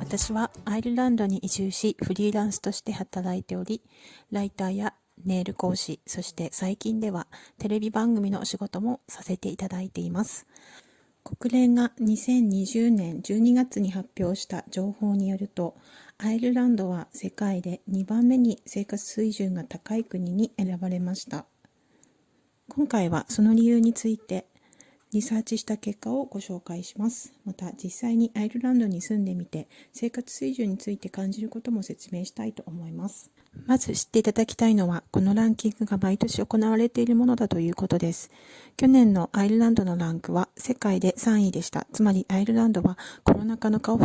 私はアイルランドに移住しフリーランスとして働いており、ライターやネイル講師、そして最近ではテレビ番組のお仕事もさせていただいています。国連が2020年12月に発表した情報によると、アイルランドは世界で2番目に生活水準が高い国に選ばれました。今回はその理由についてリサーチした結果をご紹介します。また実際にアイルランドに住んでみて生活水準について感じることも説明したいと思います。まず知っていただきたいのは、このランキングが毎年行われているものだということです。去年のアイルランドのランクは世界で3位でした。つまりアイルランドはコロナ禍のカオ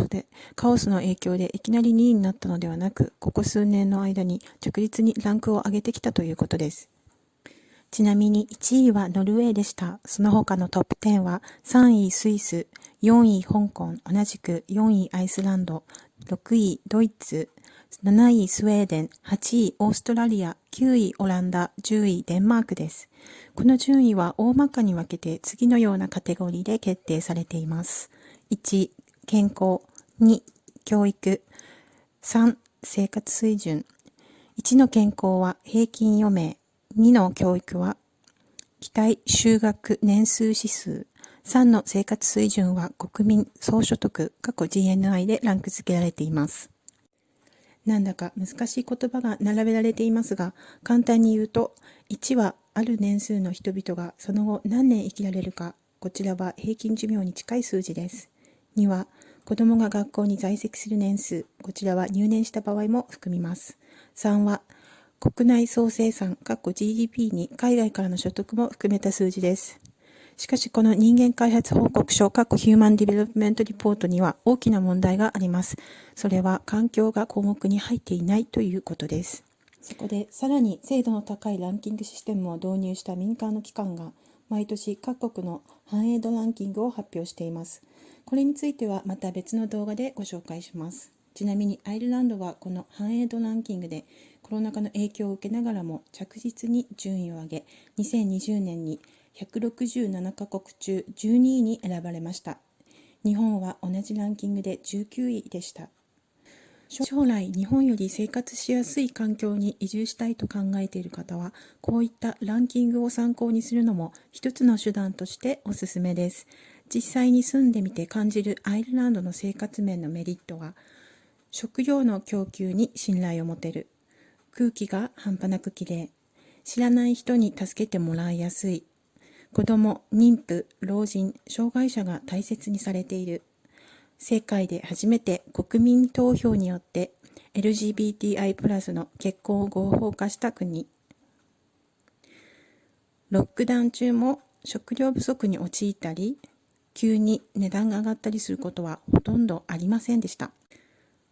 スの影響でいきなり2位になったのではなく、ここ数年の間に着実にランクを上げてきたということです。ちなみに1位はノルウェーでした。その他のトップ10は3位スイス、4位香港、同じく4位アイスランド、6位ドイツ、7位スウェーデン、8位オーストラリア、9位オランダ、10位デンマークです。この順位は大まかに分けて次のようなカテゴリーで決定されています。1、健康、2、教育、3、生活水準。1の健康は平均余命、2の教育は期待就学年数指数、3の生活水準は国民総所得(GNI) でランク付けられています。なんだか難しい言葉が並べられていますが、簡単に言うと、1はある年数の人々がその後何年生きられるか、こちらは平均寿命に近い数字です。2は子供が学校に在籍する年数、こちらは入年した場合も含みます。3は国内総生産(GDP) に海外からの所得も含めた数字です。しかしこの人間開発報告書ヒューマンディベロップメントリポートには大きな問題があります。それは環境が項目に入っていないということです。そこでさらに精度の高いランキングシステムを導入した民間の機関が毎年各国の繁栄度ランキングを発表しています。これについてはまた別の動画でご紹介します。ちなみにアイルランドはこの繁栄度ランキングでコロナ禍の影響を受けながらも着実に順位を上げ、2020年に167カ国中12位に選ばれました。日本は同じランキングで19位でした。将来日本より生活しやすい環境に移住したいと考えている方は、こういったランキングを参考にするのも一つの手段としておすすめです。実際に住んでみて感じるアイルランドの生活面のメリットは、食料の供給に信頼を持てる、空気が半端なくきれい、知らない人に助けてもらいやすい、子供、妊婦、老人、障害者が大切にされている、世界で初めて国民投票によって LGBTI+ の結婚を合法化した国、ロックダウン中も食料不足に陥ったり、急に値段が上がったりすることはほとんどありませんでした。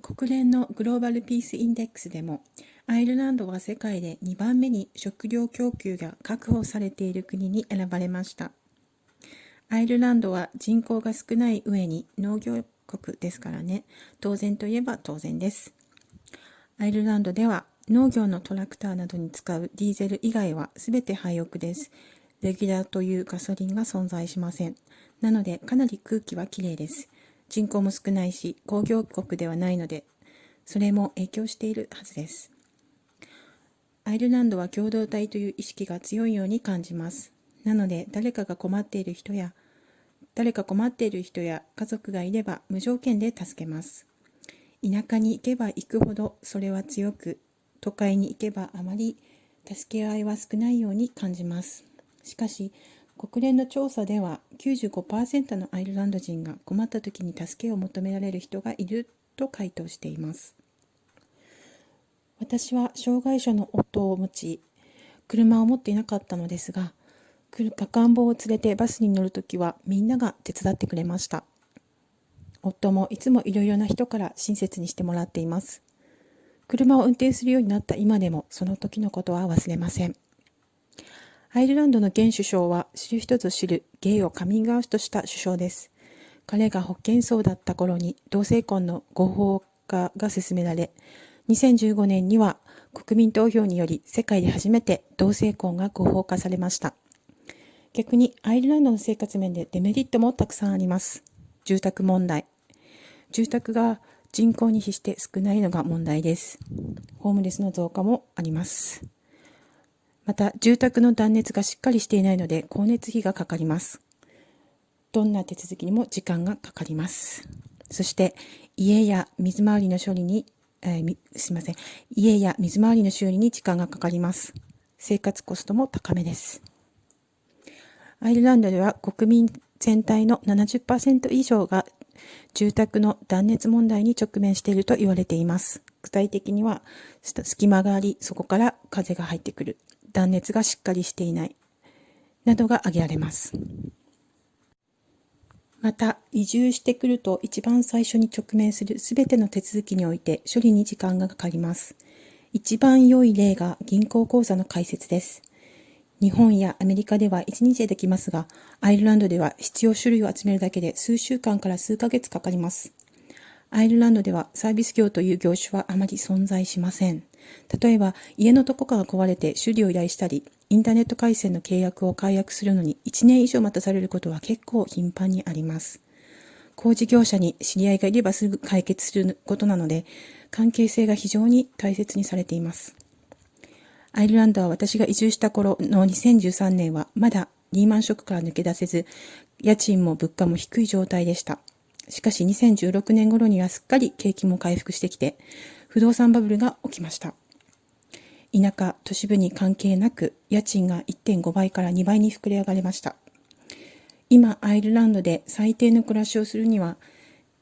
国連のグローバルピースインデックスでも、アイルランドは世界で2番目に食料供給が確保されている国に選ばれました。アイルランドは人口が少ない上に農業国ですからね、当然といえば当然です。アイルランドでは農業のトラクターなどに使うディーゼル以外はすべて廃屋です。レギュラーというガソリンが存在しません。なのでかなり空気はきれいです。人口も少ないし工業国ではないので、それも影響しているはずです。アイルランドは共同体という意識が強いように感じます。なので誰か困っている人や家族がいれば無条件で助けます。田舎に行けば行くほどそれは強く、都会に行けばあまり助け合いは少ないように感じます。しかし国連の調査では 95% のアイルランド人が困った時に助けを求められる人がいると回答しています。私は障害者の夫を持ち、車を持っていなかったのですが、赤ん坊を連れてバスに乗るときはみんなが手伝ってくれました。夫もいつもいろいろな人から親切にしてもらっています。車を運転するようになった今でもその時のことは忘れません。アイルランドの現首相は知る人ぞ知るゲイをカミングアウトした首相です。彼が保健相だった頃に同性婚の合法化が進められ、2015年には国民投票により世界で初めて同性婚が合法化されました。逆にアイルランドの生活面でデメリットもたくさんあります。住宅問題。住宅が人口に比して少ないのが問題です。ホームレスの増加もあります。また、住宅の断熱がしっかりしていないので、光熱費がかかります。どんな手続きにも時間がかかります。そして、家や水回りの修理に時間がかかります。生活コストも高めです。アイルランドでは国民全体の 70% 以上が住宅の断熱問題に直面していると言われています。具体的には、隙間があり、そこから風が入ってくる、断熱がしっかりしていない、などが挙げられます。また、移住してくると一番最初に直面するすべての手続きにおいて処理に時間がかかります。一番良い例が銀行口座の開設です。日本やアメリカでは1日でできますが、アイルランドでは必要書類を集めるだけで数週間から数ヶ月かかります。アイルランドではサービス業という業種はあまり存在しません。例えば、家のどこかが壊れて修理を依頼したり、インターネット回線の契約を解約するのに1年以上待たされることは結構頻繁にあります。工事業者に知り合いがいればすぐ解決することなので、関係性が非常に大切にされています。アイルランドは私が移住した頃の2013年はまだリーマンショックから抜け出せず、家賃も物価も低い状態でした。しかし2016年頃にはすっかり景気も回復してきて、不動産バブルが起きました。田舎、都市部に関係なく、家賃が 1.5 倍から2倍に膨れ上がりました。今、アイルランドで最低の暮らしをするには、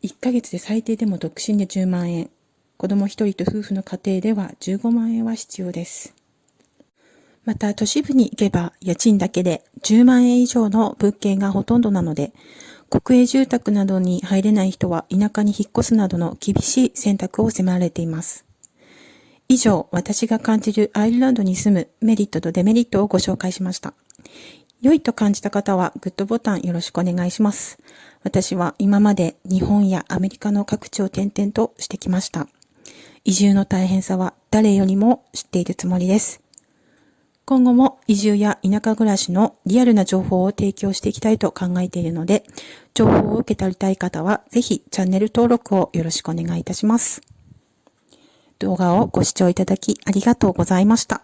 1ヶ月で最低でも独身で10万円、子供1人と夫婦の家庭では15万円は必要です。また、都市部に行けば家賃だけで10万円以上の物件がほとんどなので、国営住宅などに入れない人は田舎に引っ越すなどの厳しい選択を迫られています。以上、私が感じるアイルランドに住むメリットとデメリットをご紹介しました。良いと感じた方はグッドボタンよろしくお願いします。私は今まで日本やアメリカの各地を転々としてきました。移住の大変さは誰よりも知っているつもりです。今後も移住や田舎暮らしのリアルな情報を提供していきたいと考えているので、情報を受け取りたい方はぜひチャンネル登録をよろしくお願いいたします。動画をご視聴いただきありがとうございました。